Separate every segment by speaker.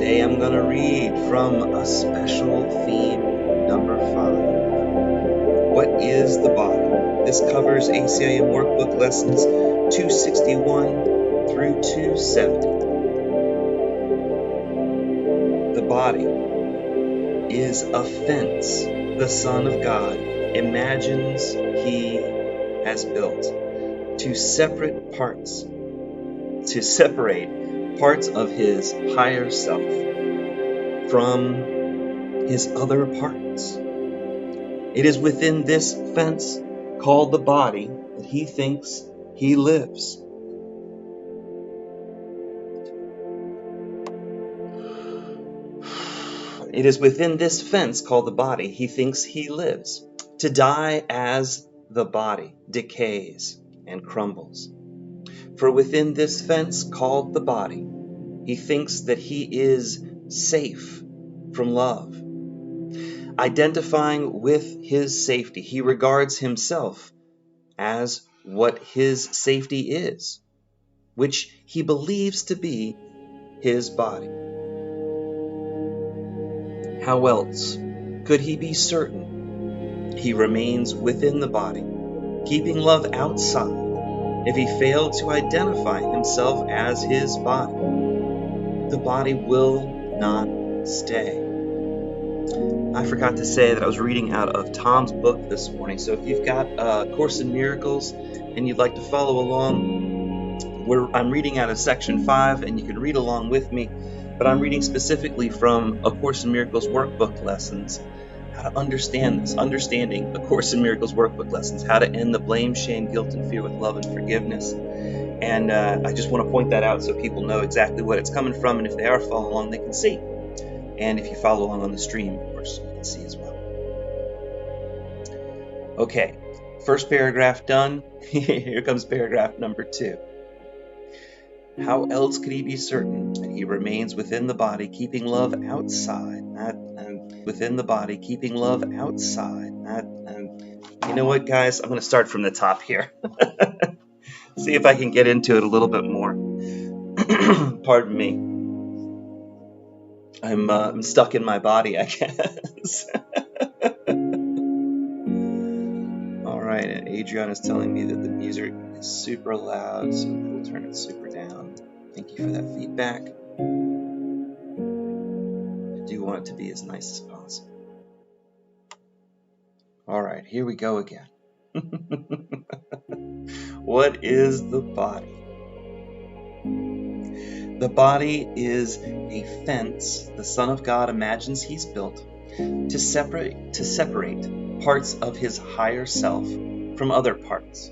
Speaker 1: Today I'm going to read from a special theme, number 5. What is the body? This covers ACIM Workbook lessons 261 through 270. The body is a fence the Son of God imagines He has built to separate parts of His higher self from His other parts. It is within this fence called the body that He thinks He lives. It is within this fence called the body He thinks He lives, to die as the body decays and crumbles. For within this fence called the body, He thinks that He is safe from love. Identifying with His safety, He regards Himself as what His safety is, which He believes to be His body. How else could He be certain He remains within the body, keeping love outside, if He failed to identify Himself as His body? The body will not stay. I forgot to say that I was reading out of Tom's book this morning, so if you've got A Course in Miracles and you'd like to follow along, I'm reading out of section 5, and you can read along with me, but I'm reading specifically from A Course in Miracles Workbook lessons, how to understand this, understanding A Course in Miracles Workbook lessons, how to end the blame, shame, guilt, and fear with love and forgiveness. And I just want to point that out so people know exactly what it's coming from, and if they are following along, they can see. And if you follow along on the stream, of course, you can see as well. Okay, first paragraph done. Here comes paragraph number 2. How else could He be certain that He remains within the body, keeping love outside? Within the body, keeping love outside. You know what, guys? I'm going to start from the top here. See if I can get into it a little bit more. Pardon me. I'm stuck in my body, I guess. All right, and Adrian is telling me that the music is super loud, so we'll turn it super down. Thank you for that feedback. I do want it to be as nice as possible. All right, here we go again. What is the body? The body is a fence the Son of God imagines He's built to separate parts of His higher self from other parts.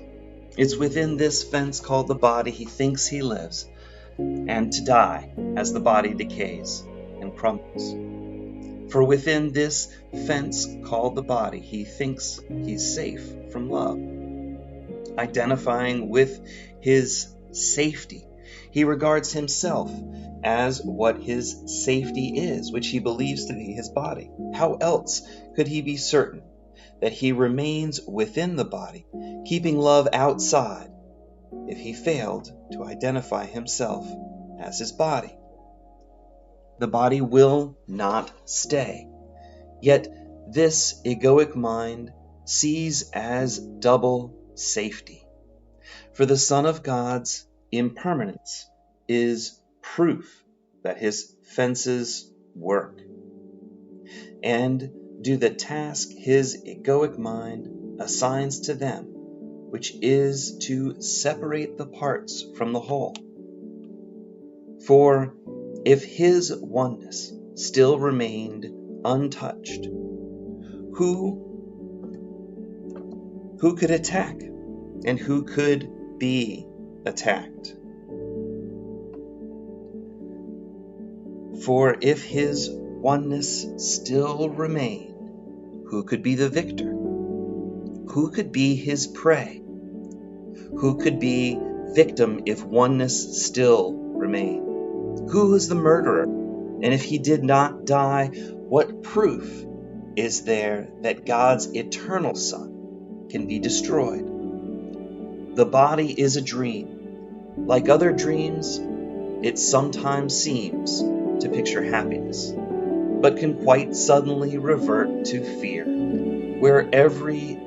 Speaker 1: It's within this fence called the body He thinks He lives, and to die as the body decays and crumbles. For within this fence called the body He thinks He's safe from love. Identifying with His safety, He regards Himself as what His safety is, which He believes to be His body. How else could He be certain that He remains within the body, keeping love outside, if He failed to identify Himself as His body? The body will not stay. Yet this egoic mind sees as double safety. For the Son of God's impermanence is proof that His fences work, and do the task His egoic mind assigns to them, which is to separate the parts from the whole. For if His oneness still remained untouched, who could attack, and who could be attacked? For if His oneness still remained, who could be the victor? Who could be His prey? Who could be victim if oneness still remained? Who is the murderer? And if he did not die, what proof is there that God's eternal Son can be destroyed? The body is a dream. Like other dreams, it sometimes seems to picture happiness, but can quite suddenly revert to fear, where every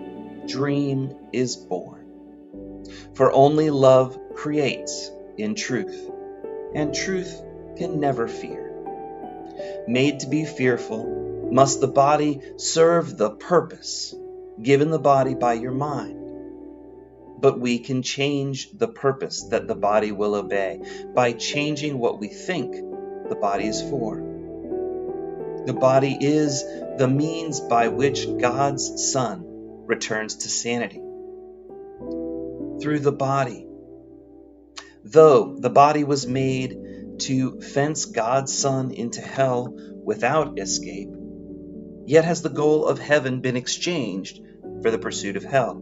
Speaker 1: dream is born. For only love creates in truth, and truth can never fear. Made to be fearful, must the body serve the purpose given the body by your mind. But we can change the purpose that the body will obey by changing what we think the body is for. The body is the means by which God's Son returns to sanity. Through the body. Though the body was made to fence God's Son into hell without escape, yet has the goal of heaven been exchanged for the pursuit of hell.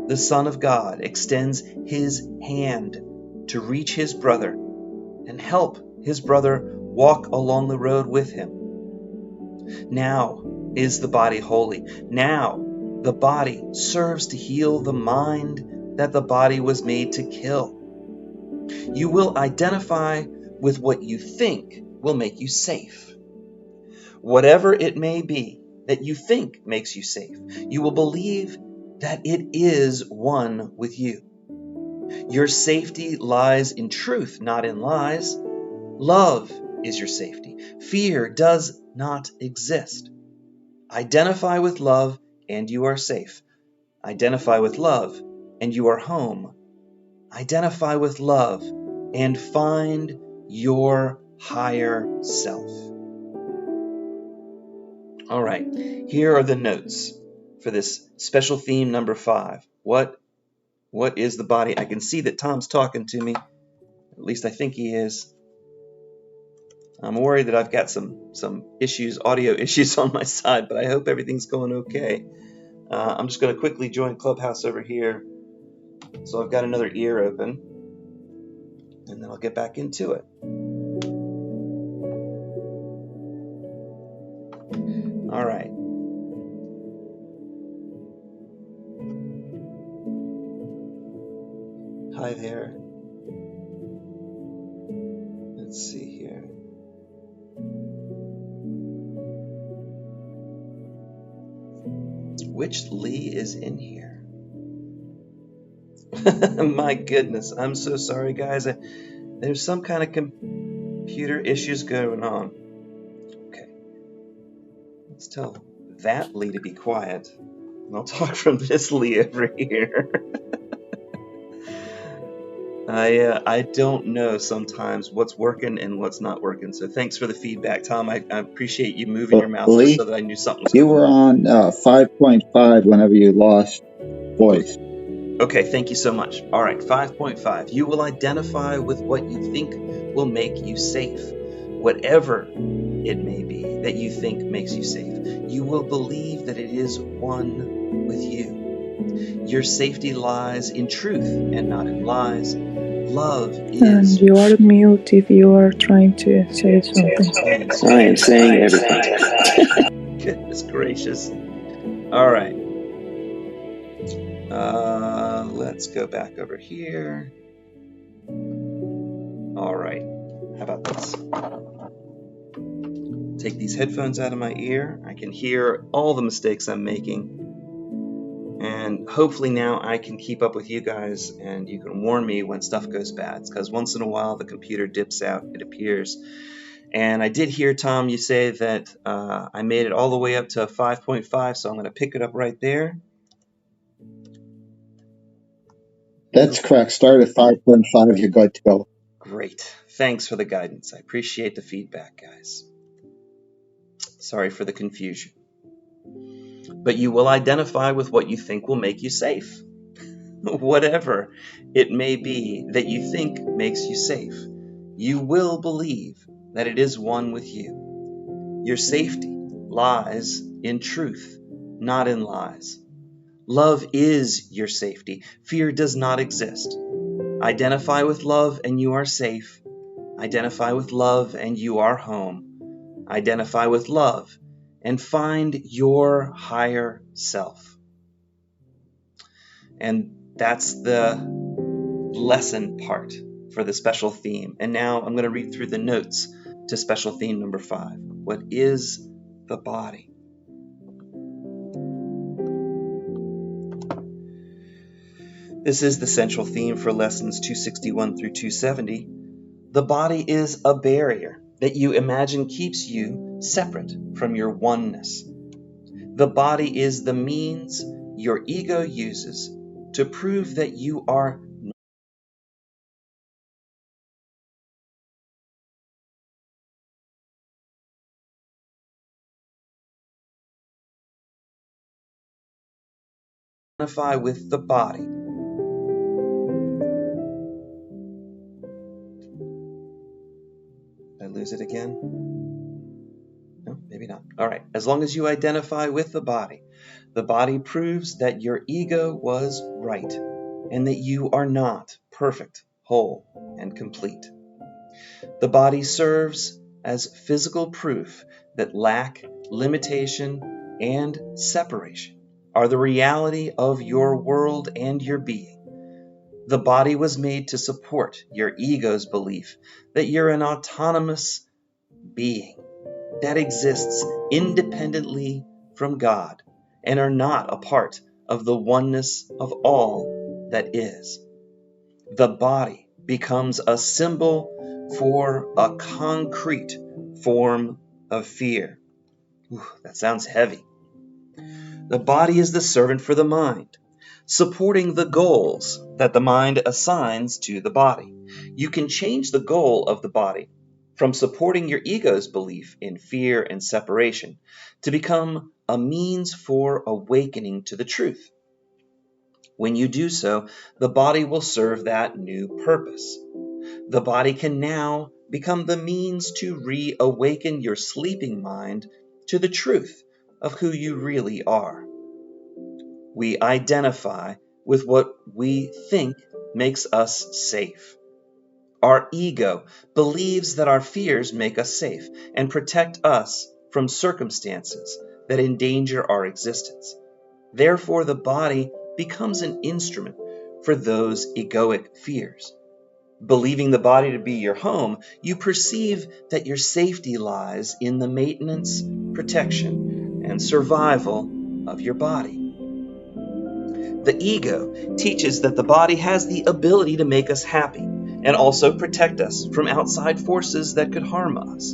Speaker 1: The Son of God extends his hand to reach his brother and help his brother walk along the road with him. Now is the body holy. Now the body serves to heal the mind that the body was made to kill. You will identify with what you think will make you safe. Whatever it may be that you think makes you safe, you will believe that it is one with you. Your safety lies in truth, not in lies. Love is your safety. Fear does not exist. Identify with love and you are safe. Identify with love and you are home. Identify with love and find your higher self. All right, here are the notes for this special theme number 5. What is the body? I can see that Tom's talking to me. At least I think he is. I'm worried that I've got some issues, audio issues on my side, but I hope everything's going okay. I'm just going to quickly join Clubhouse over here. So I've got another ear open, and then I'll get back into it. All right. Hi there. Let's see here. Which Lee is in here? My goodness, I'm so sorry, guys. There's some kind of computer issues going on. Okay. Let's tell that Lee to be quiet. And I'll talk from this Lee over here. I don't know sometimes what's working and what's not working. So thanks for the feedback, Tom. I appreciate you moving your mouth
Speaker 2: Lee,
Speaker 1: so that I knew something was
Speaker 2: you
Speaker 1: going
Speaker 2: were
Speaker 1: on.
Speaker 2: on 5.5 whenever you lost voice.
Speaker 1: Okay, thank you so much. All right, 5.5. You will identify with what you think will make you safe. Whatever it may be that you think makes you safe. You will believe that it is one with you. Your safety lies in truth and not in lies. Love is...
Speaker 3: And you are mute if you are trying to say something.
Speaker 4: I am saying everything.
Speaker 1: Goodness gracious. All right. Let's go back over here. All right. How about this? Take these headphones out of my ear. I can hear all the mistakes I'm making. And hopefully now I can keep up with you guys and you can warn me when stuff goes bad. Because once in a while the computer dips out, it appears. And I did hear, Tom, you say that I made it all the way up to 5.5, so I'm going to pick it up right there.
Speaker 2: That's correct. Start at 5.5. You're good to go.
Speaker 1: Great. Thanks for the guidance. I appreciate the feedback, guys. Sorry for the confusion. But you will identify with what you think will make you safe. Whatever it may be that you think makes you safe, you will believe that it is one with you. Your safety lies in truth, not in lies. Love is your safety. Fear does not exist. Identify with love and you are safe. Identify with love and you are home. Identify with love and find your higher self. And that's the lesson part for the special theme. And now I'm going to read through the notes to special theme number 5. What is the body? This is the central theme for lessons 261 through 270. The body is a barrier that you imagine keeps you separate from your oneness. The body is the means your ego uses to prove that you are identify with the body. Did I lose it again? No, maybe not. All right. As long as you identify with the body proves that your ego was right and that you are not perfect, whole, and complete. The body serves as physical proof that lack, limitation, and separation are the reality of your world and your being. The body was made to support your ego's belief that you're an autonomous being that exists independently from God and are not a part of the oneness of all that is. The body becomes a symbol for a concrete form of fear. That sounds heavy. The body is the servant for the mind, supporting the goals that the mind assigns to the body. You can change the goal of the body from supporting your ego's belief in fear and separation to become a means for awakening to the truth. When you do so, the body will serve that new purpose. The body can now become the means to reawaken your sleeping mind to the truth of who you really are. We identify with what we think makes us safe. Our ego believes that our fears make us safe and protect us from circumstances that endanger our existence. Therefore, the body becomes an instrument for those egoic fears. Believing the body to be your home, you perceive that your safety lies in the maintenance, protection, and survival of your body. The ego teaches that the body has the ability to make us happy and also protect us from outside forces that could harm us.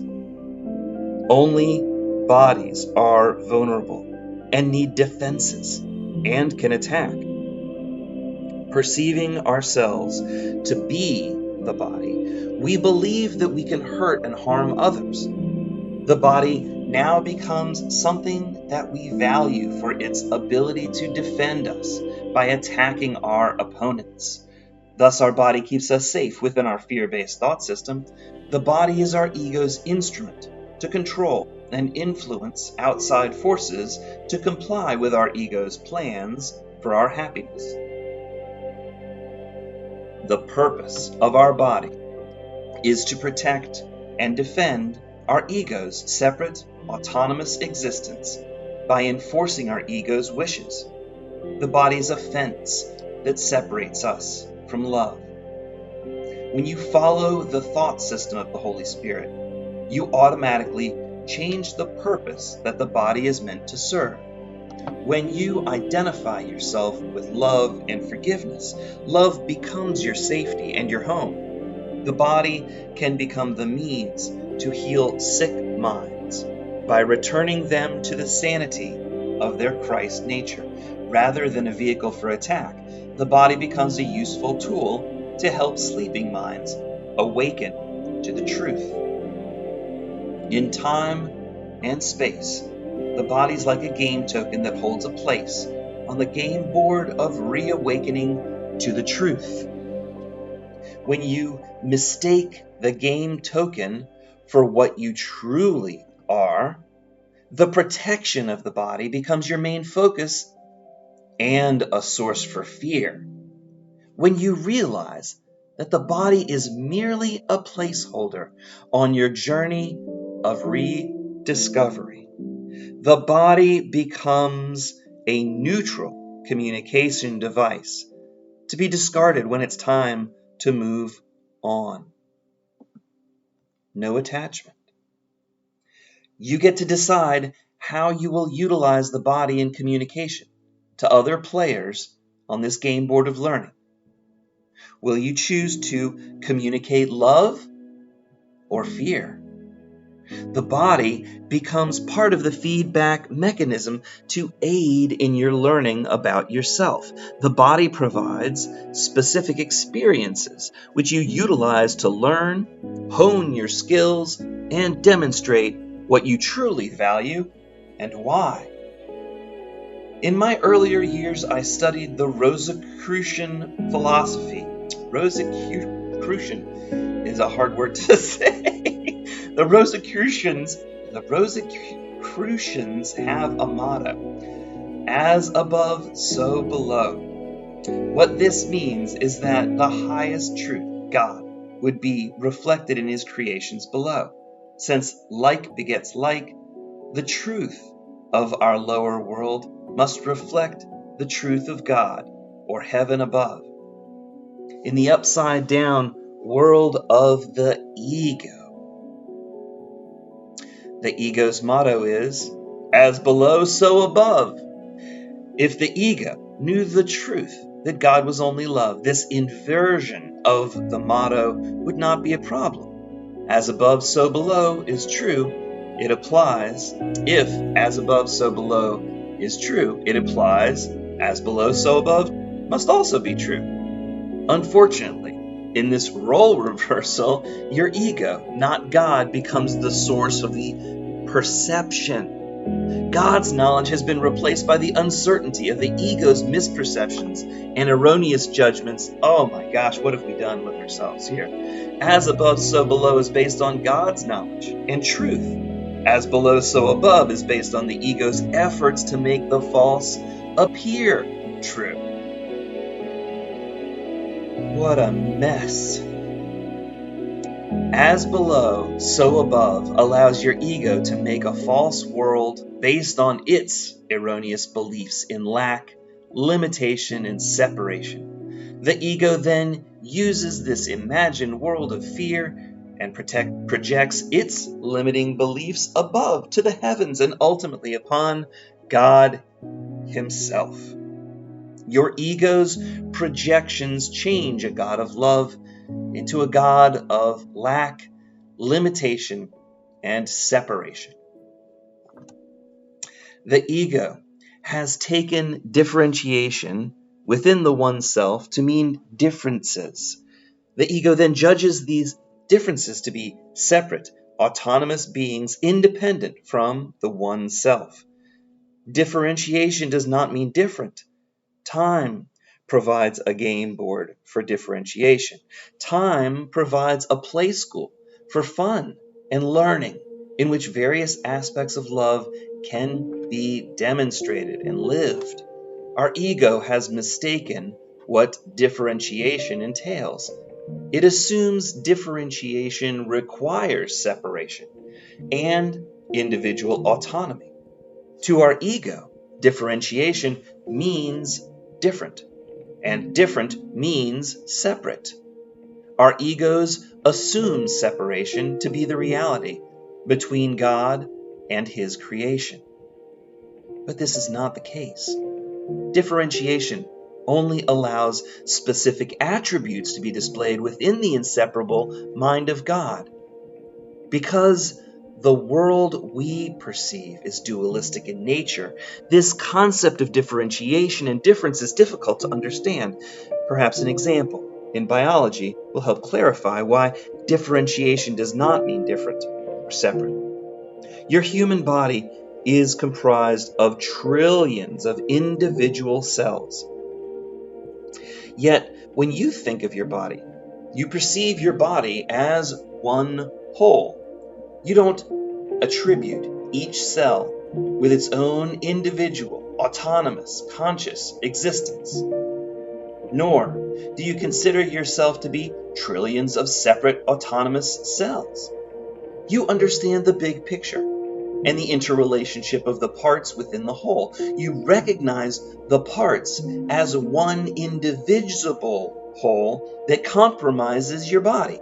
Speaker 1: Only bodies are vulnerable and need defenses and can attack. Perceiving ourselves to be the body, we believe that we can hurt and harm others. The body now becomes something that we value for its ability to defend us by attacking our opponents. Thus, our body keeps us safe within our fear-based thought system. The body is our ego's instrument to control and influence outside forces to comply with our ego's plans for our happiness. The purpose of our body is to protect and defend our ego's separate, autonomous existence by enforcing our ego's wishes. The body's a fence that separates us from love. When you follow the thought system of the Holy Spirit, you automatically change the purpose that the body is meant to serve. When you identify yourself with love and forgiveness, love becomes your safety and your home. The body can become the means to heal sick minds by returning them to the sanity of their Christ nature. Rather than a vehicle for attack, the body becomes a useful tool to help sleeping minds awaken to the truth. In time and space, the body's like a game token that holds a place on the game board of reawakening to the truth. When you mistake the game token for what you truly are, the protection of the body becomes your main focus and a source for fear. When you realize that the body is merely a placeholder on your journey of rediscovery, the body becomes a neutral communication device to be discarded when it's time to move on. No attachment. You get to decide how you will utilize the body in communication to other players on this game board of learning. Will you choose to communicate love or fear? The body becomes part of the feedback mechanism to aid in your learning about yourself. The body provides specific experiences which you utilize to learn, hone your skills, and demonstrate what you truly value and why. In my earlier years, I studied the Rosicrucian Philosophy. Rosicrucian is a hard word to say. The Rosicrucians have a motto, as above, so below. What this means is that the highest truth, God, would be reflected in his creations below. Since like begets like, the truth of our lower world must reflect the truth of God, or heaven above. In the upside down world of the ego, the ego's motto is, as below, so above. If the ego knew the truth that God was only love, this inversion of the motto would not be a problem. As above, so below is true, it applies. If as above, so below is true, it applies. As below, so above must also be true. Unfortunately, in this role reversal, your ego, not God, becomes the source of the perception. God's knowledge has been replaced by the uncertainty of the ego's misperceptions and erroneous judgments. Oh my gosh, what have we done with ourselves here? As above, so below is based on God's knowledge and truth. As below, so above is based on the ego's efforts to make the false appear true. What a mess. As below, so above allows your ego to make a false world based on its erroneous beliefs in lack, limitation, and separation. The ego then uses this imagined world of fear and projects its limiting beliefs above to the heavens and ultimately upon God himself. Your ego's projections change a God of love into a God of lack, limitation, and separation. The ego has taken differentiation within the oneself to mean differences. The ego then judges these differences to be separate, autonomous beings independent from the one self. Differentiation does not mean different. Time provides a game board for differentiation. Time provides a play school for fun and learning in which various aspects of love can be demonstrated and lived. Our ego has mistaken what differentiation entails. It assumes differentiation requires separation and individual autonomy. To our ego, differentiation means different, and different means separate. Our egos assume separation to be the reality between God and his creation. But this is not the case. Differentiation only allows specific attributes to be displayed within the inseparable mind of God. Because the world we perceive is dualistic in nature, this concept of differentiation and difference is difficult to understand. Perhaps an example in biology will help clarify why differentiation does not mean different or separate. Your human body is comprised of trillions of individual cells. Yet, when you think of your body, you perceive your body as one whole. You don't attribute each cell with its own individual, autonomous, conscious existence. Nor do you consider yourself to be trillions of separate autonomous cells. You understand the big picture and the interrelationship of the parts within the whole. You recognize the parts as one indivisible whole that compromises your body.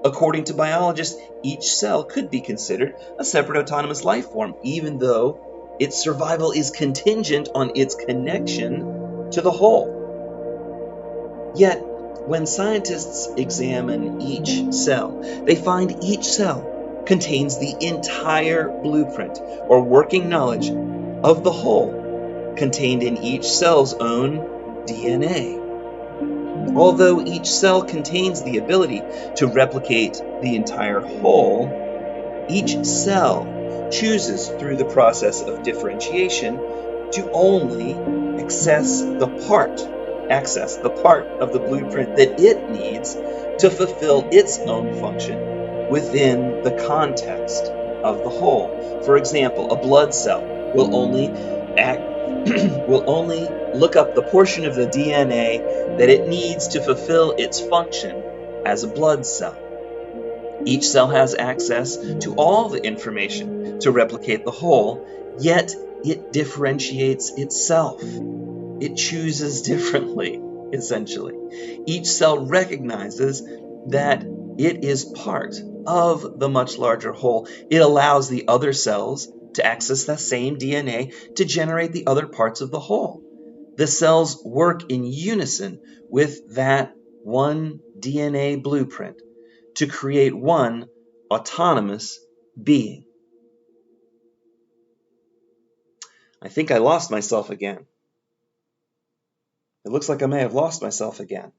Speaker 1: According to biologists, each cell could be considered a separate autonomous life form, even though its survival is contingent on its connection to the whole. Yet, when scientists examine each cell, they find each cell contains the entire blueprint or working knowledge of the whole contained in each cell's own DNA. Although each cell contains the ability to replicate the entire whole, each cell chooses through the process of differentiation to only access the part of the blueprint that it needs to fulfill its own function within the context of the whole. For example, a blood cell will only look up the portion of the DNA that it needs to fulfill its function as a blood cell. Each cell has access to all the information to replicate the whole, yet it differentiates itself. It chooses differently, essentially. Each cell recognizes that it is part of the much larger whole. It allows the other cells to access that same DNA to generate the other parts of the whole. The cells work in unison with that one DNA blueprint to create one autonomous being. I think I lost myself again. It looks like I may have lost myself again.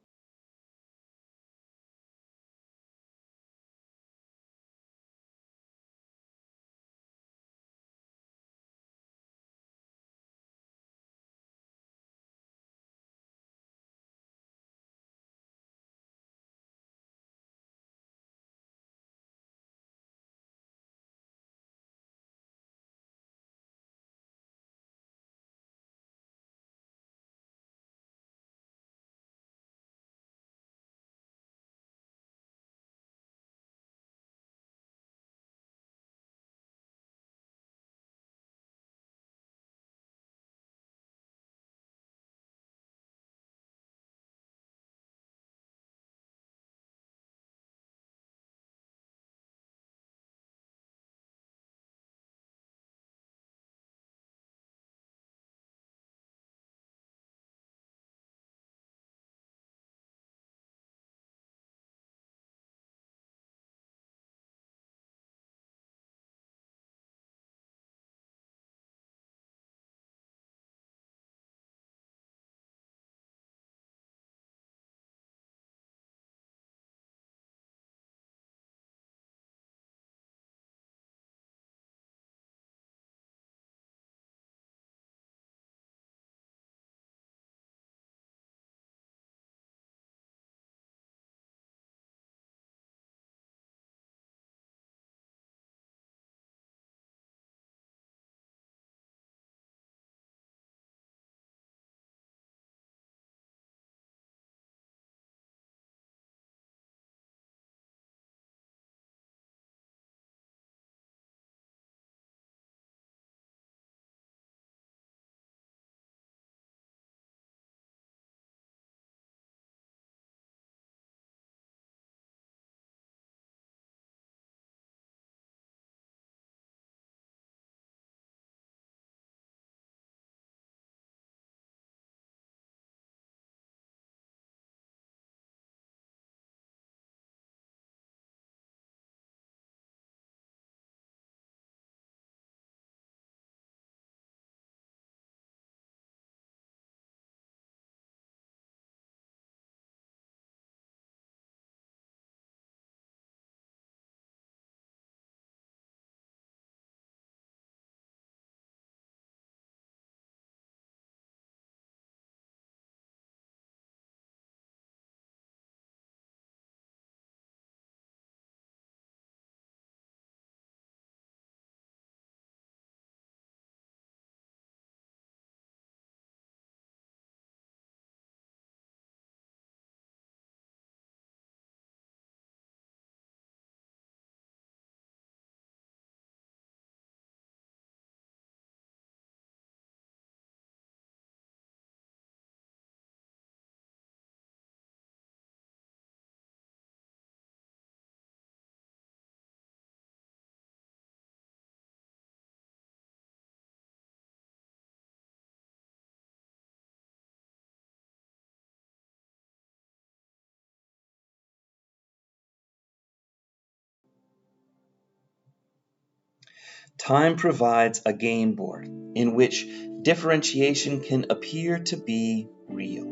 Speaker 1: Time provides a game board in which differentiation can appear to be real.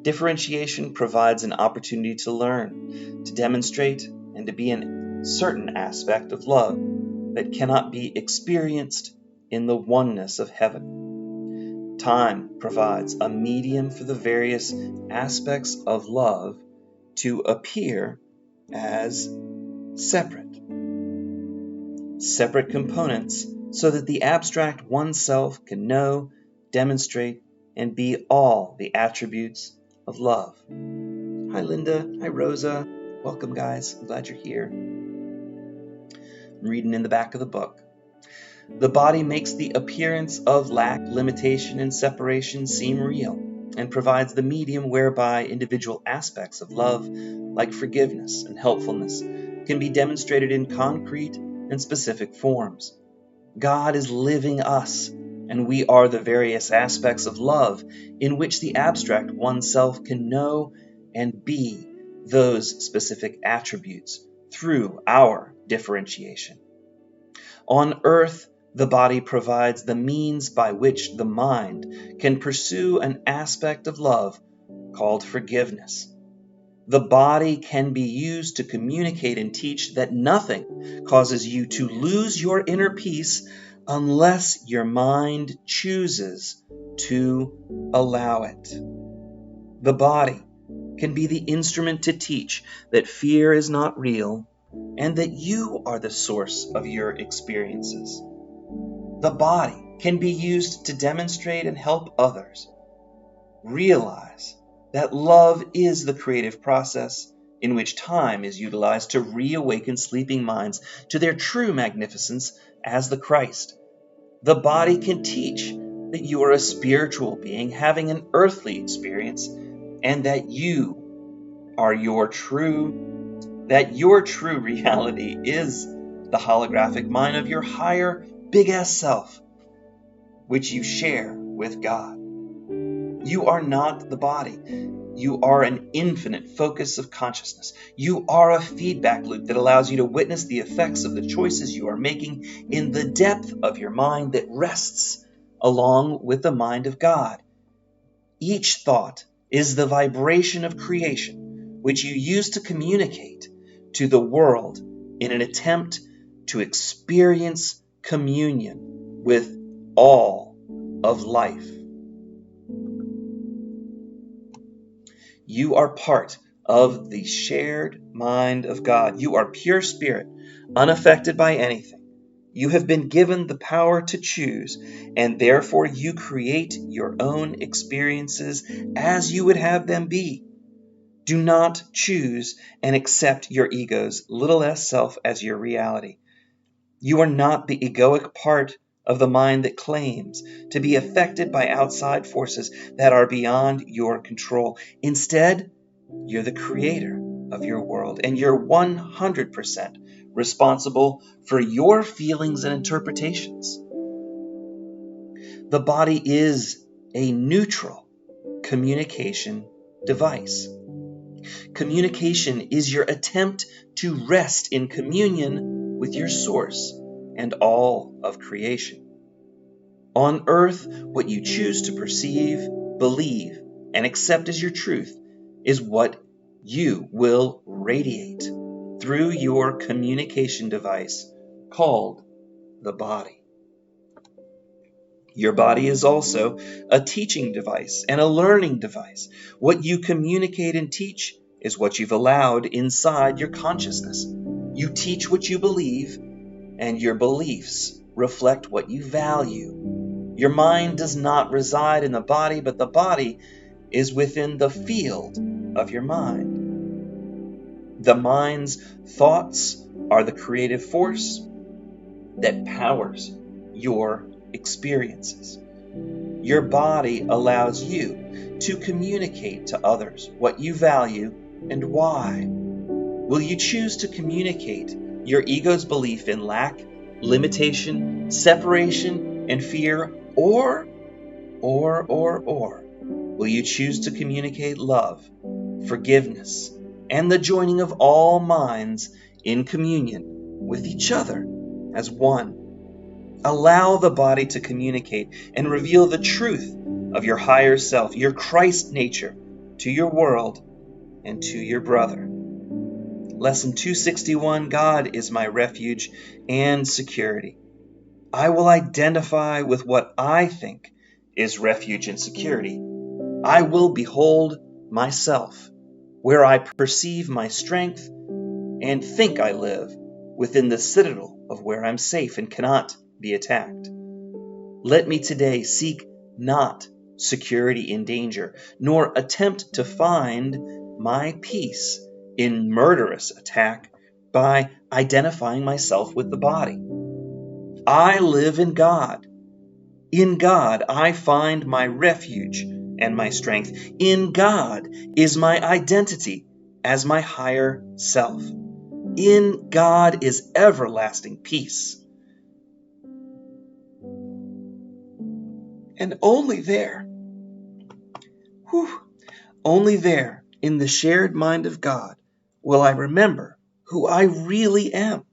Speaker 1: Differentiation provides an opportunity to learn, to demonstrate, and to be a certain aspect of love that cannot be experienced in the oneness of heaven. Time provides a medium for the various aspects of love to appear as separate components so that the abstract oneself can know, demonstrate, and be all the attributes of love. Hi Linda, hi Rosa, welcome guys, I'm glad you're here. I'm reading in the back of the book. The body makes the appearance of lack, limitation, and separation seem real, and provides the medium whereby individual aspects of love, like forgiveness and helpfulness, can be demonstrated in concrete and specific forms. God is living us, and we are the various aspects of love in which the abstract oneself can know and be those specific attributes through our differentiation. On earth, the body provides the means by which the mind can pursue an aspect of love called forgiveness. The body can be used to communicate and teach that nothing causes you to lose your inner peace unless your mind chooses to allow it. The body can be the instrument to teach that fear is not real and that you are the source of your experiences. The body can be used to demonstrate and help others realize that love is the creative process in which time is utilized to reawaken sleeping minds to their true magnificence as the Christ. The body can teach that you are a spiritual being having an earthly experience and that your true reality is the holographic mind of your higher, big-ass self, which you share with God. You are not the body. You are an infinite focus of consciousness. You are a feedback loop that allows you to witness the effects of the choices you are making in the depth of your mind that rests along with the mind of God. Each thought is the vibration of creation, which you use to communicate to the world in an attempt to experience communion with all of life. You are part of the shared mind of God. You are pure spirit, unaffected by anything. You have been given the power to choose, and therefore you create your own experiences as you would have them be. Do not choose and accept your ego's little s self as your reality. You are not the egoic part of the mind that claims to be affected by outside forces that are beyond your control. Instead, you're the creator of your world, and you're 100% responsible for your feelings and interpretations. The body is a neutral communication device. Communication is your attempt to rest in communion with your source and all of creation. On earth, what you choose to perceive, believe, and accept as your truth is what you will radiate through your communication device called the body. Your body is also a teaching device and a learning device. What you communicate and teach is what you've allowed inside your consciousness. You teach what you believe, and your beliefs reflect what you value. Your mind does not reside in the body, but the body is within the field of your mind. The mind's thoughts are the creative force that powers your experiences. Your body allows you to communicate to others what you value and why. Will you choose to communicate your ego's belief in lack, limitation, separation, and fear, or will you choose to communicate love, forgiveness, and the joining of all minds in communion with each other as one? Allow the body to communicate and reveal the truth of your higher self, your Christ nature, to your world and to your brother. Lesson 261, God is my refuge and security. I will identify with what I think is refuge and security. I will behold myself, where I perceive my strength and think I live within the citadel of where I'm safe and cannot be attacked. Let me today seek not security in danger, nor attempt to find my peace in murderous attack by identifying myself with the body. I live in God. In God I find my refuge and my strength. In God is my identity as my higher self. In God is everlasting peace. And only there, only there, in the shared mind of God, will I remember who I really am.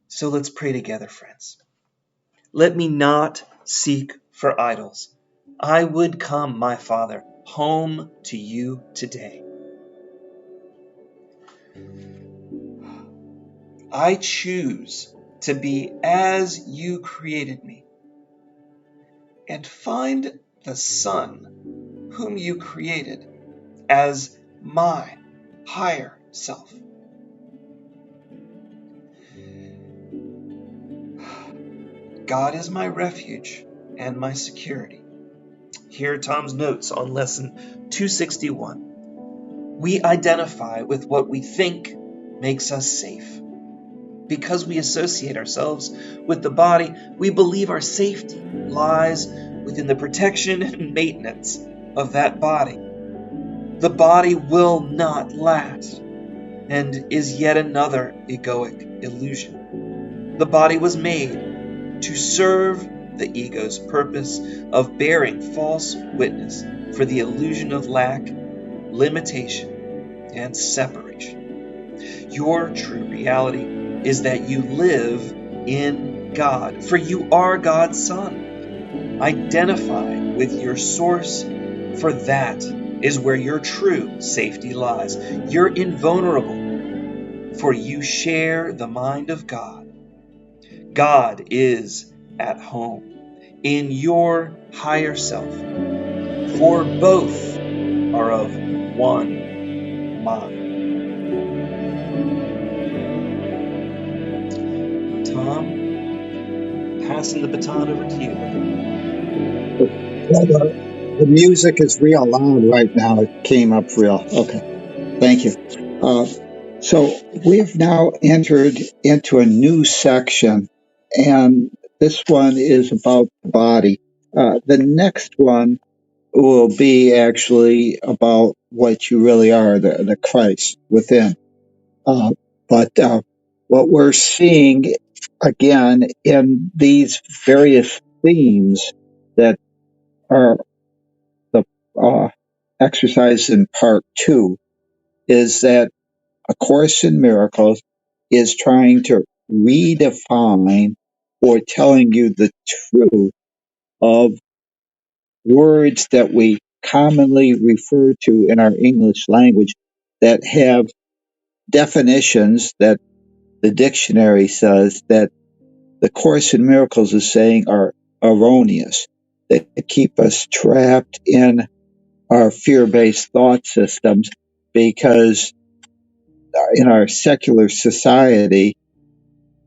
Speaker 1: So let's pray together, friends. Let me not seek for idols. I would come, my Father, home to you today. I choose to be as you created me and find the Son whom you created as my higher self. God is my refuge and my security. Here are Tom's notes on lesson 261. We identify with what we think makes us safe. Because we associate ourselves with the body, we believe our safety lies within the protection and maintenance of that body. The body will not last and is yet another egoic illusion. The body was made to serve the ego's purpose of bearing false witness for the illusion of lack, limitation, and separation. Your true reality is that you live in God, for you are God's Son. Identify with your source, for that is where your true safety lies. You're invulnerable, for you share the mind of God. God is at home in your higher self, for both are of one mind. Tom, passing the baton over to you.
Speaker 2: Well, the music is real loud right now. It came up real. Okay. Thank you. So we've now entered into a new section, and this one is about the body. The next one will be actually about what you really are, the Christ within. But what we're seeing again in these various themes that are the exercise in part 2 is that A Course in Miracles is trying to redefine or telling you the truth of words that we commonly refer to in our English language that have definitions that the dictionary says that the Course in Miracles is saying are erroneous, that keep us trapped in our fear-based thought systems, because in our secular society,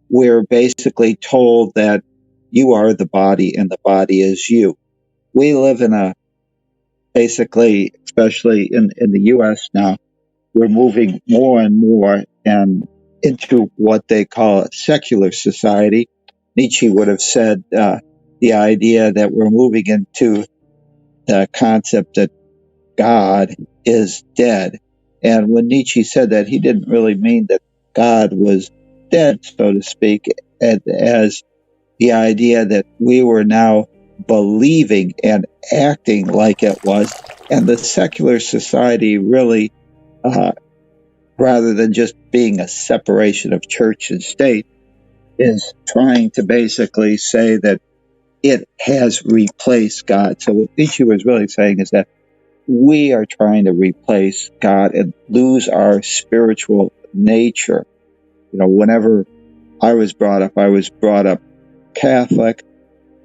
Speaker 2: we're basically told that you are the body and the body is you. We live in basically, especially in the U.S. now, we're moving more and more and into what they call a secular society. Nietzsche would have said the idea that we're moving into the concept that God is dead. And when Nietzsche said that, he didn't really mean that God was dead, so to speak, as the idea that we were now believing and acting like it was. And the secular society really, rather than just being a separation of church and state, is trying to basically say that it has replaced God. So what Nietzsche was really saying is that we are trying to replace God and lose our spiritual nature. Whenever I was brought up Catholic,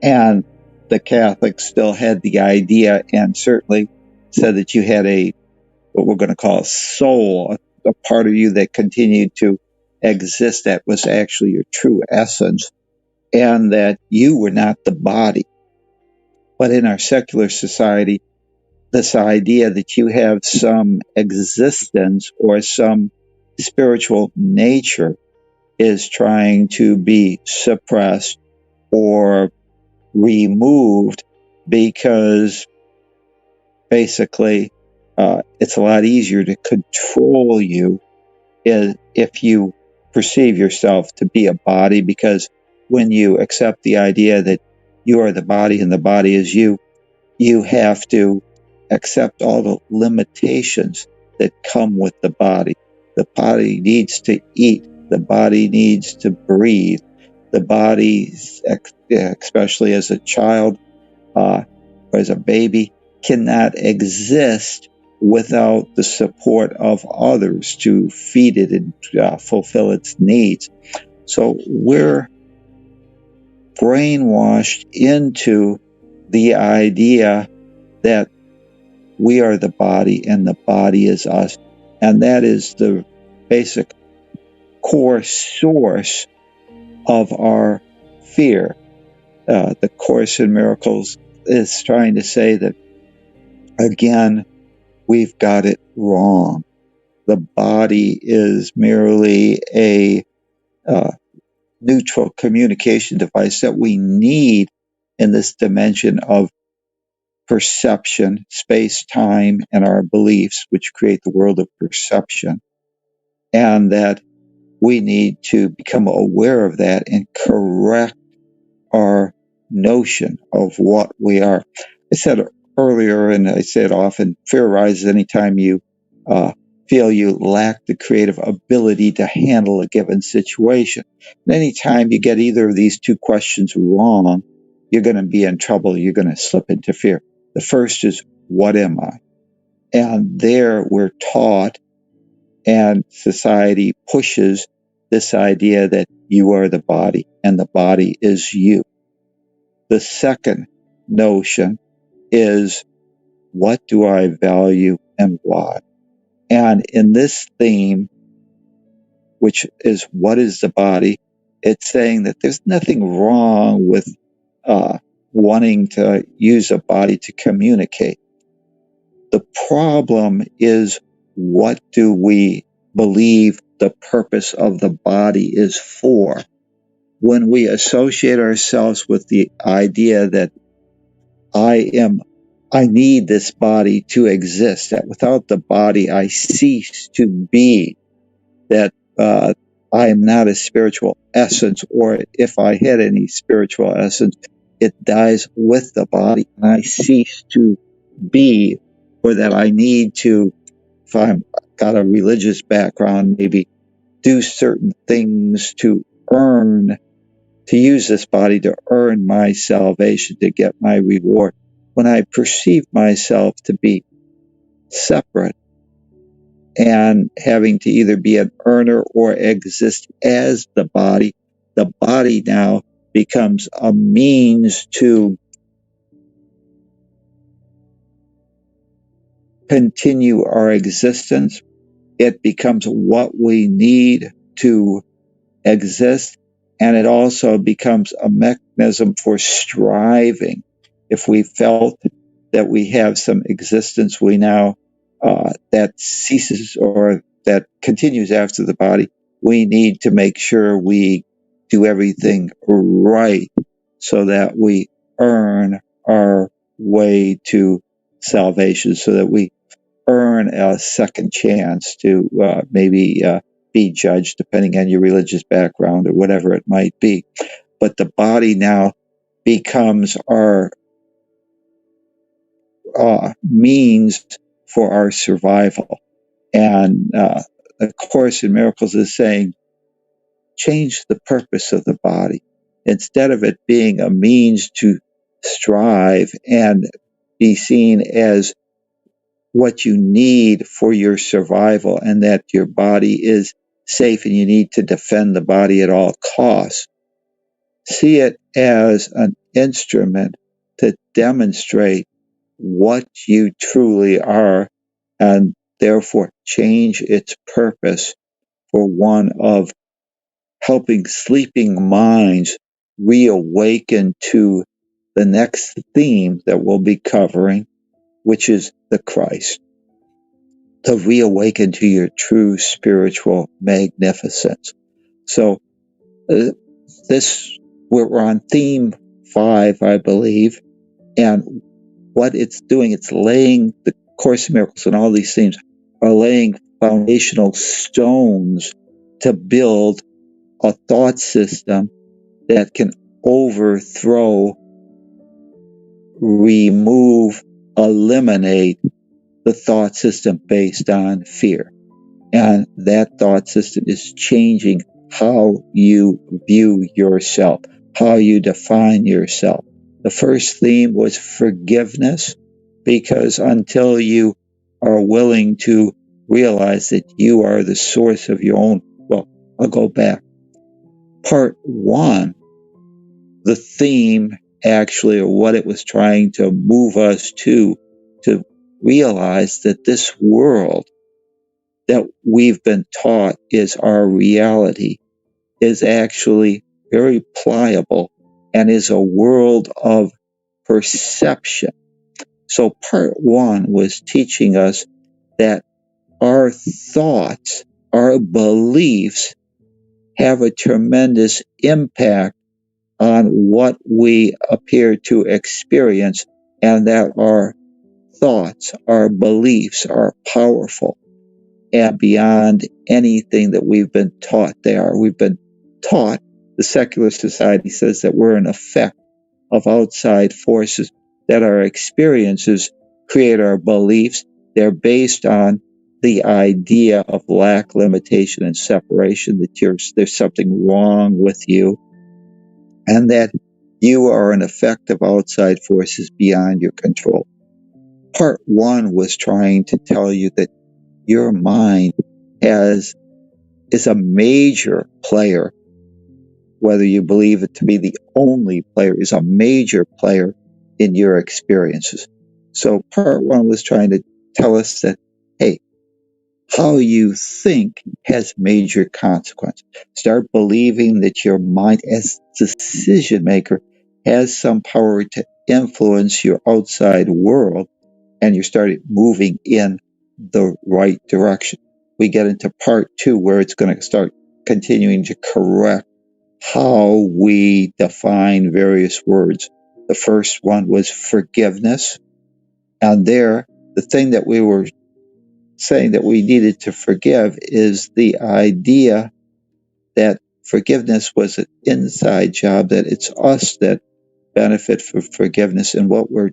Speaker 2: and the Catholics still had the idea and certainly said that you had what we're going to call a soul, a part of you that continued to exist that was actually your true essence, and that you were not the body. But in our secular society, this idea that you have some existence or some spiritual nature is trying to be suppressed or removed, because basically it's a lot easier to control you if you perceive yourself to be a body, because when you accept the idea that you are the body and the body is you, you have to accept all the limitations that come with the body. The body needs to eat. The body needs to breathe. The body, especially as a child or as a baby, cannot exist without the support of others to feed it and fulfill its needs. So we're brainwashed into the idea that we are the body and the body is us. And that is the basic core source of our fear. The Course in Miracles is trying to say that, again, we've got it wrong. The body is merely a neutral communication device that we need in this dimension of perception, space, time, and our beliefs, which create the world of perception. And that we need to become aware of that and correct our notion of what we are. I said earlier, and I say it often, fear arises anytime you feel you lack the creative ability to handle a given situation. And anytime you get either of these two questions wrong, you're going to be in trouble. You're going to slip into fear. The first is, what am I? And there we're taught, and society pushes this idea that you are the body and the body is you. The second notion is, what do I value and why? And in this theme, which is what is the body, it's saying that there's nothing wrong with wanting to use a body to communicate. The problem is, what do we believe the purpose of the body is for? When we associate ourselves with the idea that I need this body to exist, that without the body I cease to be, that I am not a spiritual essence, or if I had any spiritual essence, it dies with the body and I cease to be, or that I need to, if I've got a religious background, maybe do certain things to use this body to earn my salvation, to get my reward. When I perceive myself to be separate and having to either be an earner or exist as the body now becomes a means to continue our existence. It becomes what we need to exist, and it also becomes a mechanism for striving. If we felt that we have some existence we now that ceases or that continues after the body, we need to make sure we do everything right so that we earn our way to salvation, so that we earn a second chance to maybe be judged, depending on your religious background or whatever it might be. But the body now becomes our means for our survival. And the Course in Miracles is saying, change the purpose of the body. Instead of it being a means to strive and be seen as what you need for your survival, and that your body is safe and you need to defend the body at all costs, see it as an instrument to demonstrate what you truly are, and therefore change its purpose for one of helping sleeping minds reawaken to the next theme that we'll be covering, which is the Christ. To reawaken to your true spiritual magnificence. So we're on theme 5, I believe, and what it's doing, it's laying the Course in Miracles and all these themes are laying foundational stones to build a thought system that can overthrow, remove, eliminate the thought system based on fear. And that thought system is changing how you view yourself, how you define yourself. The first theme was forgiveness, because until you are willing to realize that you are the source of your own, well, I'll go back. Part 1, the theme actually, or what it was trying to move us to realize that this world that we've been taught is our reality is actually very pliable and is a world of perception. So part 1 was teaching us that our thoughts, our beliefs have a tremendous impact on what we appear to experience, and that our thoughts, our beliefs are powerful and beyond anything that we've been taught they are. We've been taught, the secular society says, that we're an effect of outside forces, that our experiences create our beliefs. They're based on the idea of lack, limitation, and separation, that there's something wrong with you, and that you are an effect of outside forces beyond your control. Part 1 was trying to tell you that your mind is a major player, whether you believe it to be the only player, is a major player in your experiences. So part 1 was trying to tell us that, hey, how you think has major consequence. Start believing that your mind as decision maker has some power to influence your outside world, and you start moving in the right direction. We get into part 2 where it's going to start continuing to correct how we define various words. The first one was forgiveness. And there, the thing that we were saying that we needed to forgive is the idea that forgiveness was an inside job, that it's us that benefit from forgiveness. And what we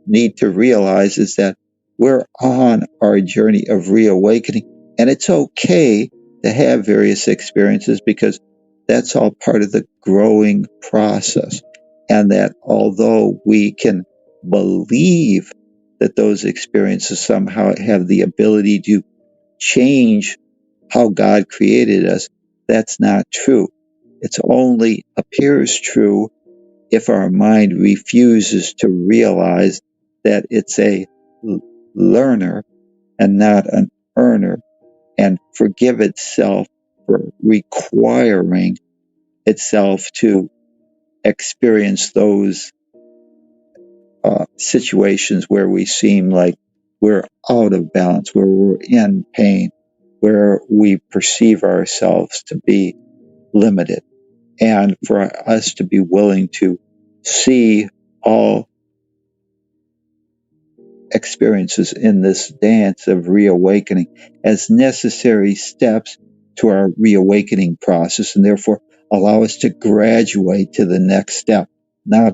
Speaker 2: need to realize is that we're on our journey of reawakening, and it's okay to have various experiences, because that's all part of the growing process. And that although we can believe that those experiences somehow have the ability to change how God created us, that's not true. It only appears true if our mind refuses to realize that it's a learner and not an earner, and forgive itself for requiring itself to experience those situations where we seem like we're out of balance, where we're in pain, where we perceive ourselves to be limited. And for us to be willing to see all experiences in this dance of reawakening as necessary steps to our reawakening process, and therefore allow us to graduate to the next step, not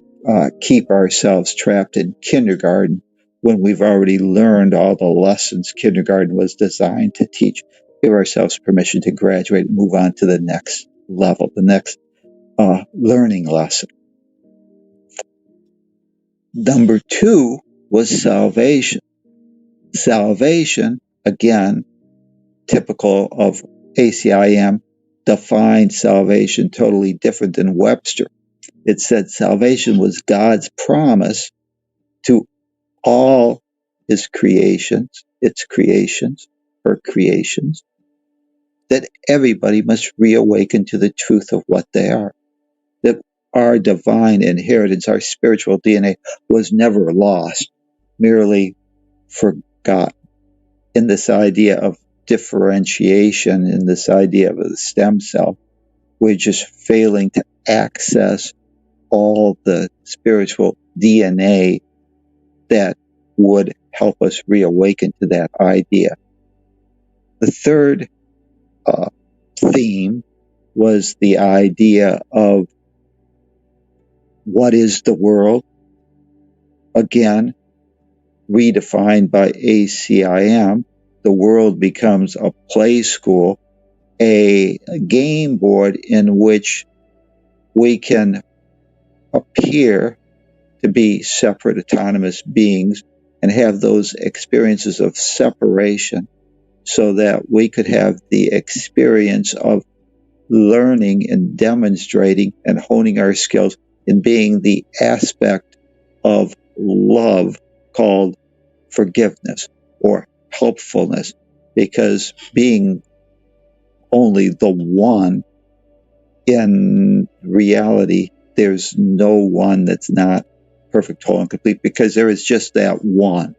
Speaker 2: keep ourselves trapped in kindergarten when we've already learned all the lessons kindergarten was designed to teach. Give ourselves permission to graduate and move on to the next level, the next learning lesson. Number 2 was salvation. Salvation, again, typical of ACIM, defined salvation totally different than Webster. It said salvation was God's promise to all his creations, its creations, her creations, that everybody must reawaken to the truth of what they are. That our divine inheritance, our spiritual DNA, was never lost, merely forgotten. In this idea of differentiation, in this idea of the stem cell, we're just failing to access all the spiritual DNA that would help us reawaken to that idea. The third theme was the idea of what is the world? Again, redefined by ACIM, the world becomes a play school, a game board in which we can appear to be separate, autonomous beings and have those experiences of separation so that we could have the experience of learning and demonstrating and honing our skills in being the aspect of love called forgiveness or helpfulness, because being only the one, in reality, there's no one that's not perfect, whole, and complete, because there is just that one,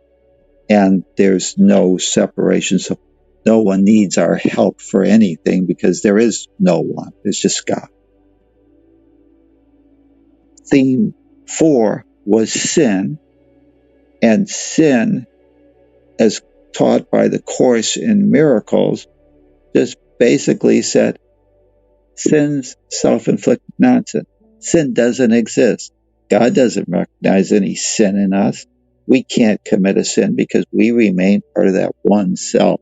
Speaker 2: and there's no separation. So no one needs our help for anything because there is no one. There's just God. Theme 4 was sin, and sin, as taught by the Course in Miracles, just basically said, sin's self-inflicted nonsense. Sin doesn't exist. God doesn't recognize any sin in us. We can't commit a sin because we remain part of that one self.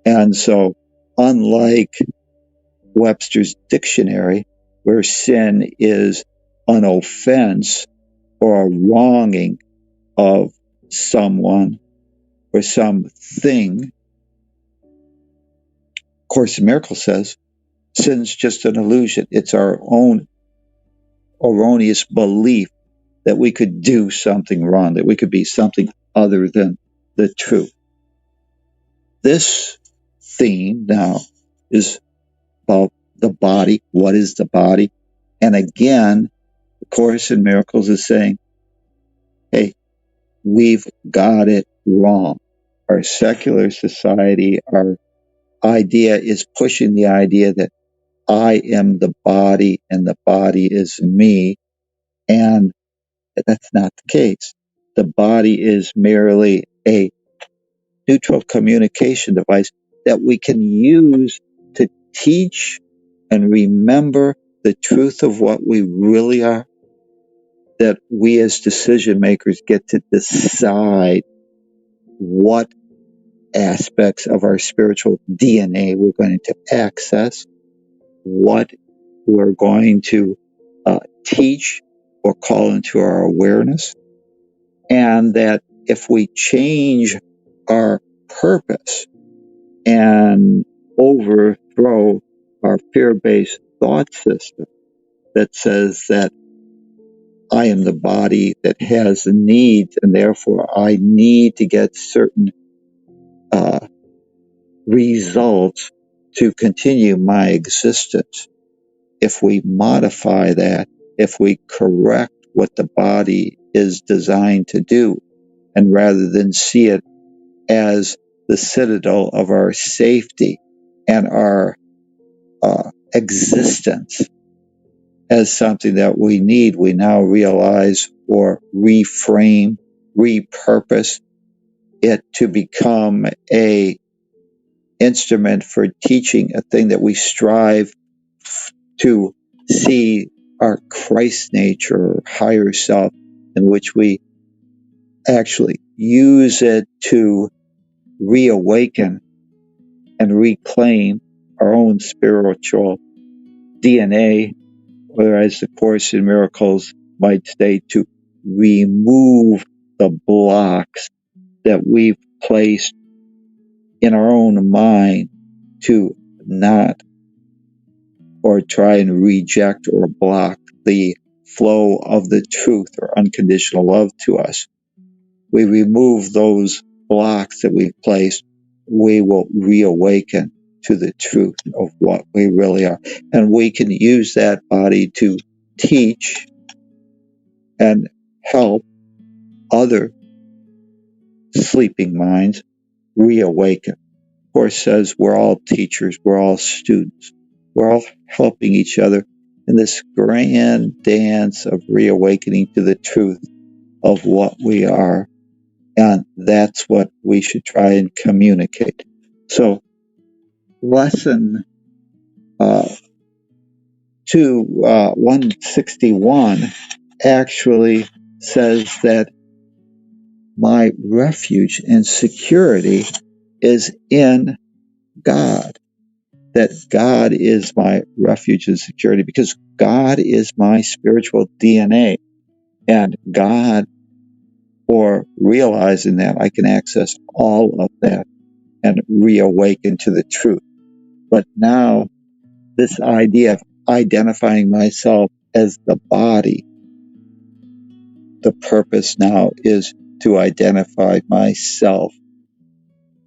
Speaker 2: And so, unlike Webster's dictionary, where sin is an offense or a wronging of someone or something, Course in Miracles says, sin's just an illusion. It's our own erroneous belief that we could do something wrong, that we could be something other than the truth. This theme now is about the body. What is the body? And again, the Course in Miracles is saying, hey, we've got it wrong. Our secular society, our idea is pushing the idea that I am the body and the body is me. And that's not the case. The body is merely a neutral communication device that we can use to teach and remember the truth of what we really are, that we as decision makers get to decide what aspects of our spiritual DNA we're going to access, what we're going to teach or call into our awareness, and that if we change our purpose and overthrow our fear-based thought system that says that I am the body that has needs and therefore I need to get certain results to continue my existence. If we modify that, if we correct what the body is designed to do, and rather than see it as the citadel of our safety and our existence as something that we need, we now realize or reframe, repurpose it to become a instrument for teaching, a thing that we strive to see our Christ nature or higher self, in which we actually use it to reawaken and reclaim our own spiritual DNA, or as the Course in Miracles might state, to remove the blocks that we've placed in our own mind to not or try and reject or block the flow of the truth or unconditional love to us. We remove those blocks that we've placed, we will reawaken to the truth of what we really are. And we can use that body to teach and help other sleeping minds reawaken. Course says we're all teachers, we're all students, we're all helping each other in this grand dance of reawakening to the truth of what we are. And that's what we should try and communicate. So, lesson 161 actually says that my refuge and security is in God. That God is my refuge and security because God is my spiritual DNA. And God, or realizing that, I can access all of that and reawaken to the truth. But now, this idea of identifying myself as the body, the purpose now is to identify myself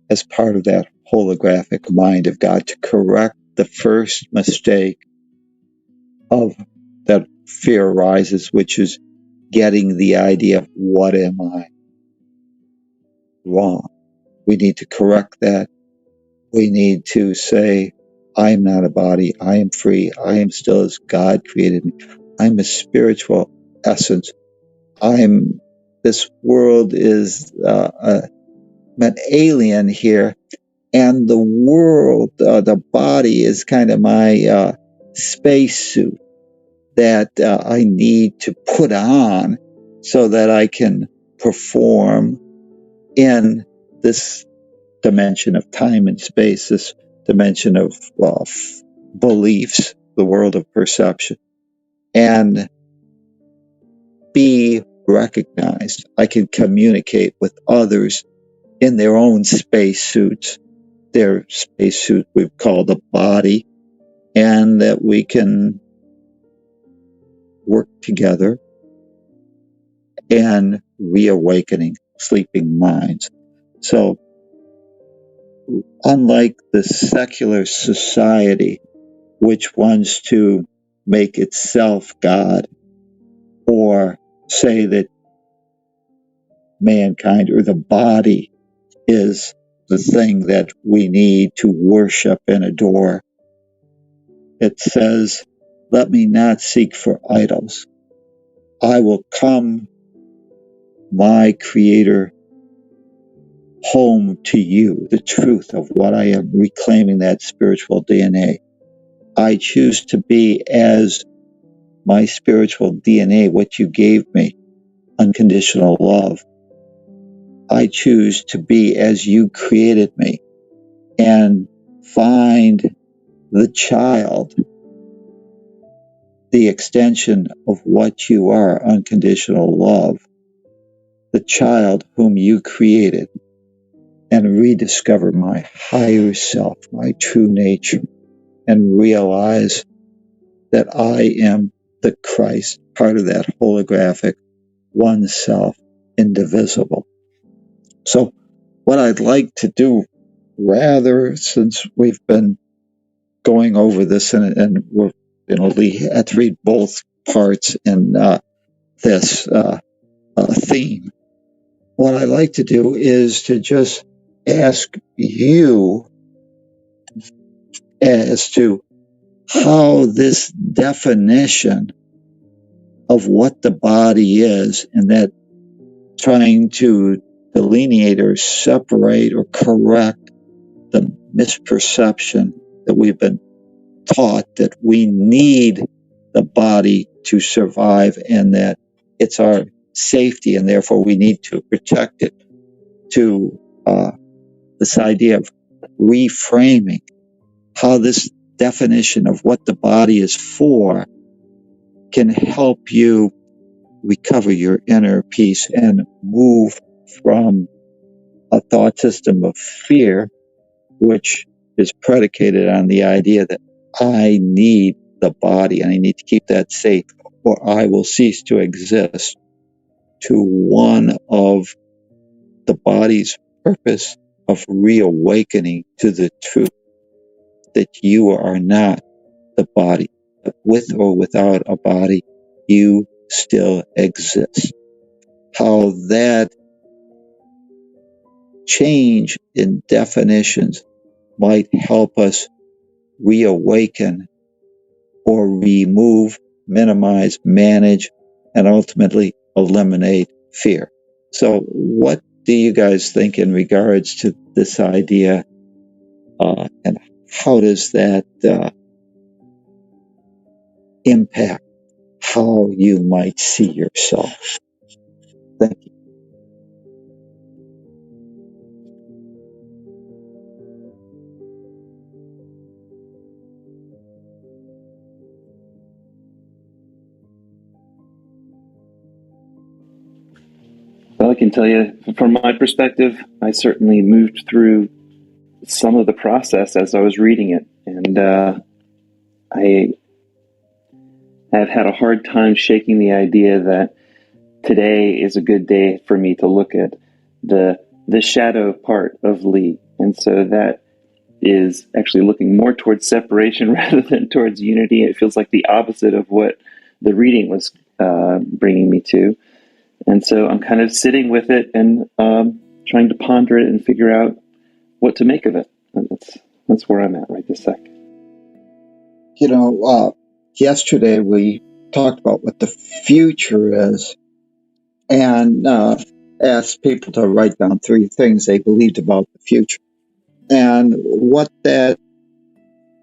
Speaker 2: as part of that holographic mind of God, to correct the first mistake of that fear arises, which is getting the idea of what am I wrong. We need to correct that. We need to say, I am not a body. I am free. I am still as God created me. I'm a spiritual essence. This world is an alien here. And the world, the body is kind of my spacesuit that I need to put on so that I can perform in this dimension of time and space, this dimension of beliefs, the world of perception, and be recognized. I can communicate with others in their own spacesuits, their spacesuit we've called a body, and that we can work together and reawakening sleeping minds. So, unlike the secular society, which wants to make itself God, or say that mankind or the body is the thing that we need to worship and adore, it says, let me not seek for idols. I will come, my Creator, home to you, the truth of what I am, reclaiming that spiritual DNA. I choose to be as my spiritual DNA, what you gave me, unconditional love. I choose to be as you created me and find the child, the extension of what you are, unconditional love, the child whom you created, and rediscover my higher self, my true nature, and realize that I am the Christ, part of that holographic one self, indivisible. So what I'd like to do, rather, since we've been going over this and we're, we had to read both parts in this theme, what I'd like to do is to just ask you as to how this definition of what the body is, and that trying to delineate or separate or correct the misperception that we've been taught that we need the body to survive and that it's our safety and therefore we need to protect it, to this idea of reframing how this definition of what the body is for can help you recover your inner peace and move from a thought system of fear, which is predicated on the idea that I need the body and I need to keep that safe or I will cease to exist, to one of the body's purpose of reawakening to the truth that you are not the body. With or without a body, you still exist. How that change in definitions might help us reawaken or remove, minimize, manage, and ultimately eliminate fear. So what do you guys think in regards to this idea, and how does that impact how you might see yourself? Thank you.
Speaker 4: Well, I can tell you from my perspective, I certainly moved through some of the process as I was reading it. And I have had a hard time shaking the idea that today is a good day for me to look at the shadow part of Lee. And so that is actually looking more towards separation rather than towards unity. It feels like the opposite of what the reading was bringing me to. And so I'm kind of sitting with it and trying to ponder it and figure out what to make of it. And that's where I'm at right this second.
Speaker 2: Yesterday we talked about what the future is and asked people to write down 3 things they believed about the future. And what that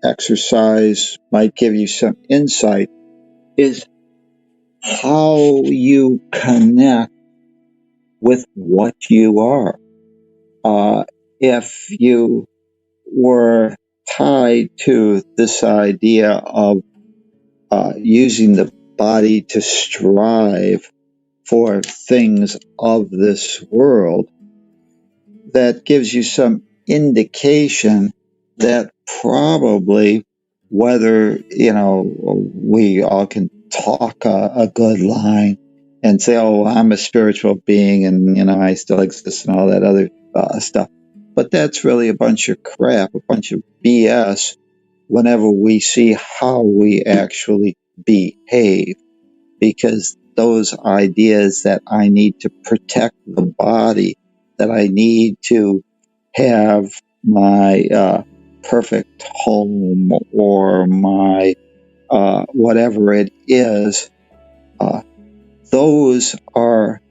Speaker 2: exercise might give you some insight is how you connect with what you are. If you were tied to this idea of using the body to strive for things of this world, that gives you some indication that probably, whether we all can talk a good line and say, oh, I'm a spiritual being and I still exist and all that other stuff, but that's really a bunch of crap, a bunch of BS whenever we see how we actually behave, because those ideas that I need to protect the body, that I need to have my perfect home or my whatever it is, those are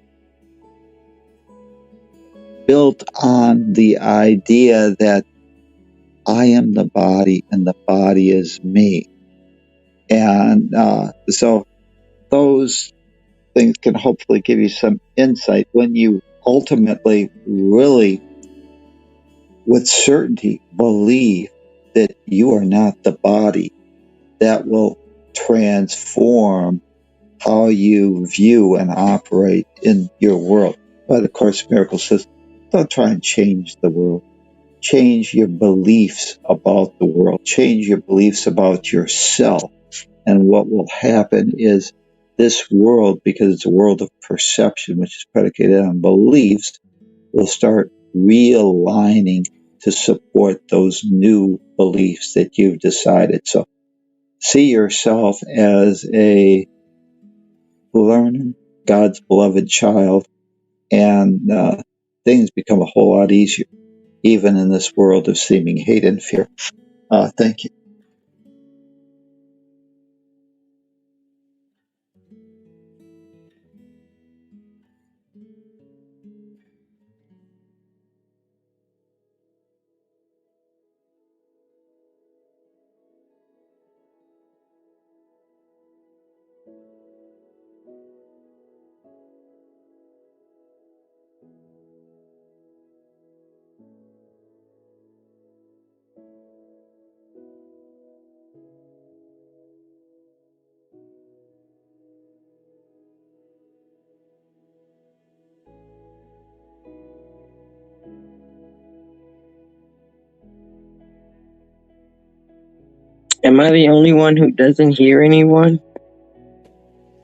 Speaker 2: built on the idea that I am the body and the body is me. And so those things can hopefully give you some insight when you ultimately really, with certainty, believe that you are not the body. That will transform how you view and operate in your world. But of course, Miracle says, don't try and change the world. Change your beliefs about the world. Change your beliefs about yourself. And what will happen is this world, because it's a world of perception, which is predicated on beliefs, will start realigning to support those new beliefs that you've decided. So see yourself as a learner, God's beloved child, and things become a whole lot easier, even in this world of seeming hate and fear. Thank you.
Speaker 5: Am I the only one who doesn't hear anyone?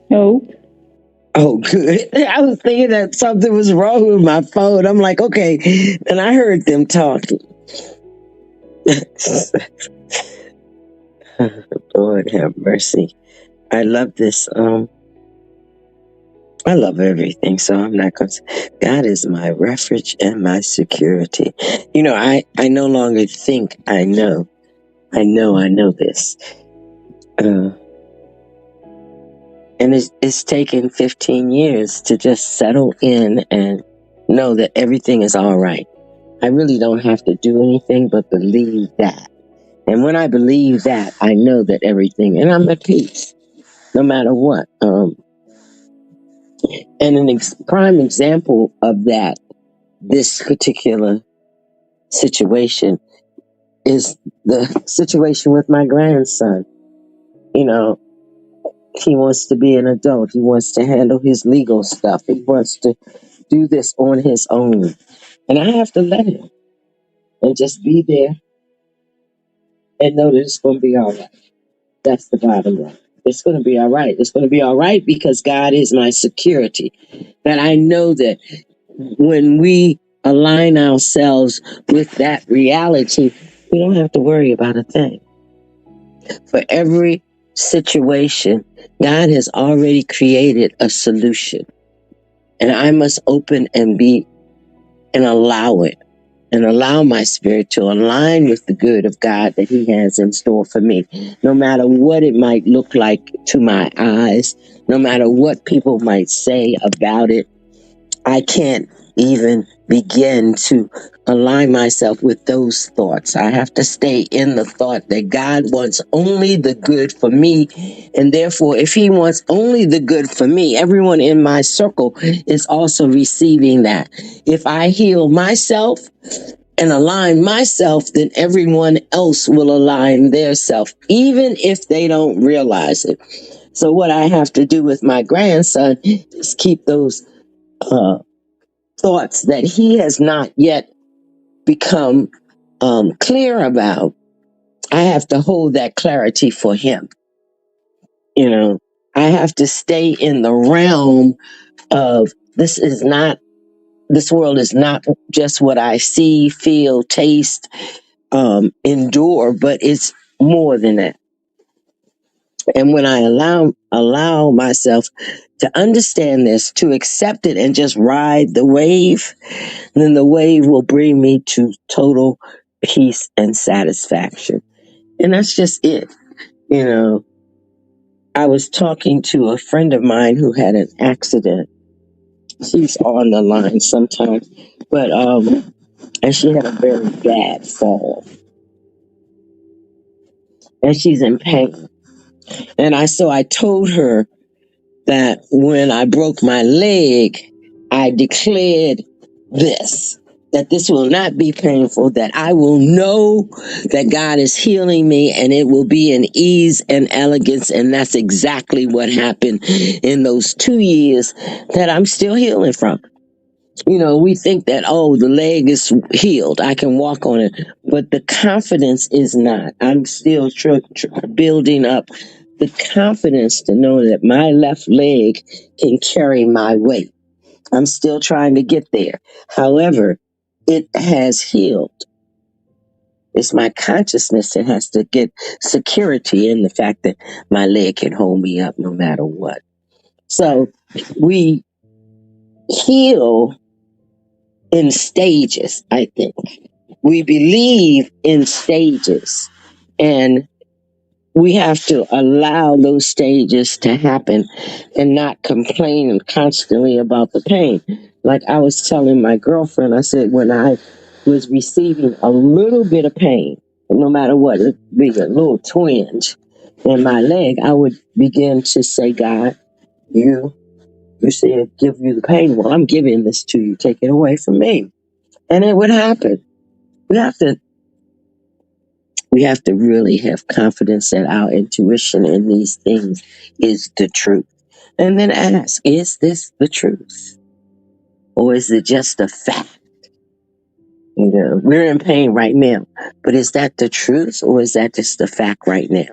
Speaker 3: No.
Speaker 5: Oh, good. I was thinking that something was wrong with my phone. I'm like, okay. And I heard them talking. Lord have mercy. I love this. I love everything, so I'm not going to. God is my refuge and my security. You know, I no longer think I know. I know this. And it's taken 15 years to just settle in and know that everything is all right. I really don't have to do anything but believe that. And when I believe that, I know that everything, and I'm at peace, no matter what. And prime example of that, this particular situation, is the situation with my grandson. You know, he wants to be an adult. He wants to handle his legal stuff. He wants to do this on his own. And I have to let him and just be there and know that it's going to be all right. That's the bottom line. It's going to be all right. It's going to be all right because God is my security. That I know that when we align ourselves with that reality, we don't have to worry about a thing. For every situation, God has already created a solution. And I must open and be and allow it. And allow my spirit to align with the good of God that He has in store for me. No matter what it might look like to my eyes, no matter what people might say about it, I can't even begin to align myself with those thoughts. I have to stay in the thought that God wants only the good for me. And therefore, if He wants only the good for me, everyone in my circle is also receiving that. If I heal myself, and align myself, then everyone else will align their self, even if they don't realize it. So what I have to do with my grandson is keep those thoughts that he has not yet become clear about. I have to hold that clarity for him. You know, I have to stay in the realm of this world is not just what I see, feel, taste, endure, but it's more than that. And when I allow myself to understand this, to accept it and just ride the wave, then the wave will bring me to total peace and satisfaction. And that's just it. You know, I was talking to a friend of mine who had an accident. She's on the line sometimes, but and she had a very bad fall, and she's in pain. And I told her that when I broke my leg, I declared this, that this will not be painful, that I will know that God is healing me and it will be in ease and elegance. And that's exactly what happened in those 2 years that I'm still healing from. You know, we think that, oh, the leg is healed. I can walk on it. But the confidence is not. I'm still building up the confidence to know that my left leg can carry my weight. I'm still trying to get there. However, it has healed. It's my consciousness that has to get security in the fact that my leg can hold me up no matter what. So we heal in stages, I think. We believe in stages, and we have to allow those stages to happen and not complain constantly about the pain. Like I was telling my girlfriend, I said, when I was receiving a little bit of pain, no matter what, it'd be a little twinge in my leg, I would begin to say, God, you said give you the pain. Well, I'm giving this to you. Take it away from me. And it would happen. We have to really have confidence that our intuition in these things is the truth. And then ask, is this the truth? Or is it just a fact? You know, we're in pain right now, but is that the truth or is that just the fact right now?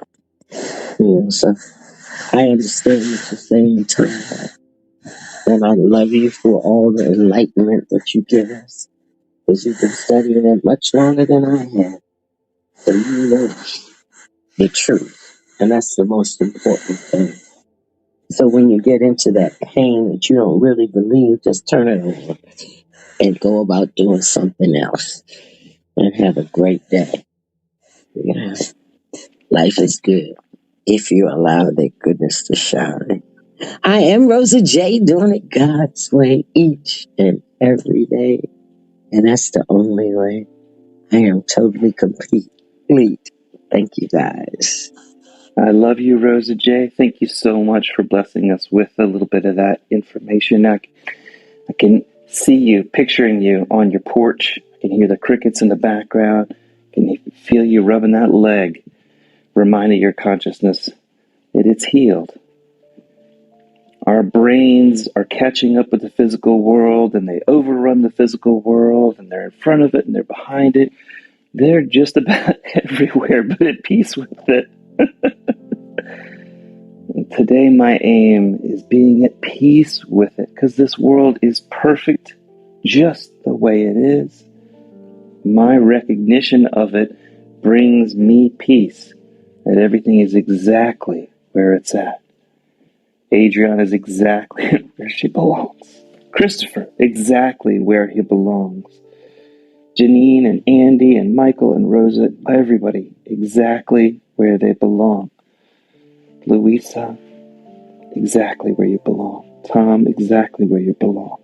Speaker 5: You know, so I understand what you're saying, Tom, and I love you for all the enlightenment that you give us, because you've been studying it much longer than I have. So you know the truth, and that's the most important thing. So when you get into that pain that you don't really believe, just turn it over and go about doing something else and have a great day. Yeah. Life is good if you allow the goodness to shine. I am Rosa J, doing it God's way each and every day. And that's the only way. I am totally complete. Thank you guys.
Speaker 4: I love you, Rosa J. Thank you so much for blessing us with a little bit of that information. I can see you, picturing you on your porch. I can hear the crickets in the background. I can feel you rubbing that leg, reminding your consciousness that it's healed. Our brains are catching up with the physical world, and they overrun the physical world, and they're in front of it, and they're behind it. They're just about everywhere, but at peace with it. Today, my aim is being at peace with it, because this world is perfect just the way it is. My recognition of it brings me peace, that everything is exactly where it's at. Adriana is exactly where she belongs. Christopher, exactly where he belongs. Janine and Andy and Michael and Rosa, everybody, exactly where they belong. Louisa, exactly where you belong. Tom, exactly where you belong.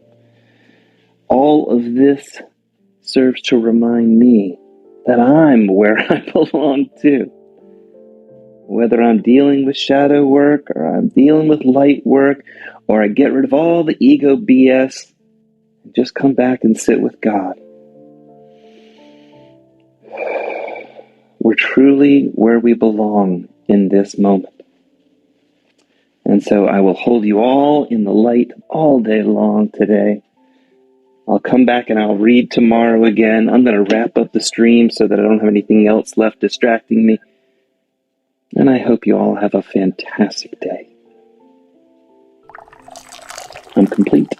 Speaker 4: All of this serves to remind me that I'm where I belong too. Whether I'm dealing with shadow work, or I'm dealing with light work, or I get rid of all the ego BS and just come back and sit with God. We're truly where we belong in this moment. And so I will hold you all in the light all day long today. I'll come back and I'll read tomorrow again. I'm going to wrap up the stream so that I don't have anything else left distracting me. And I hope you all have a fantastic day. I'm complete.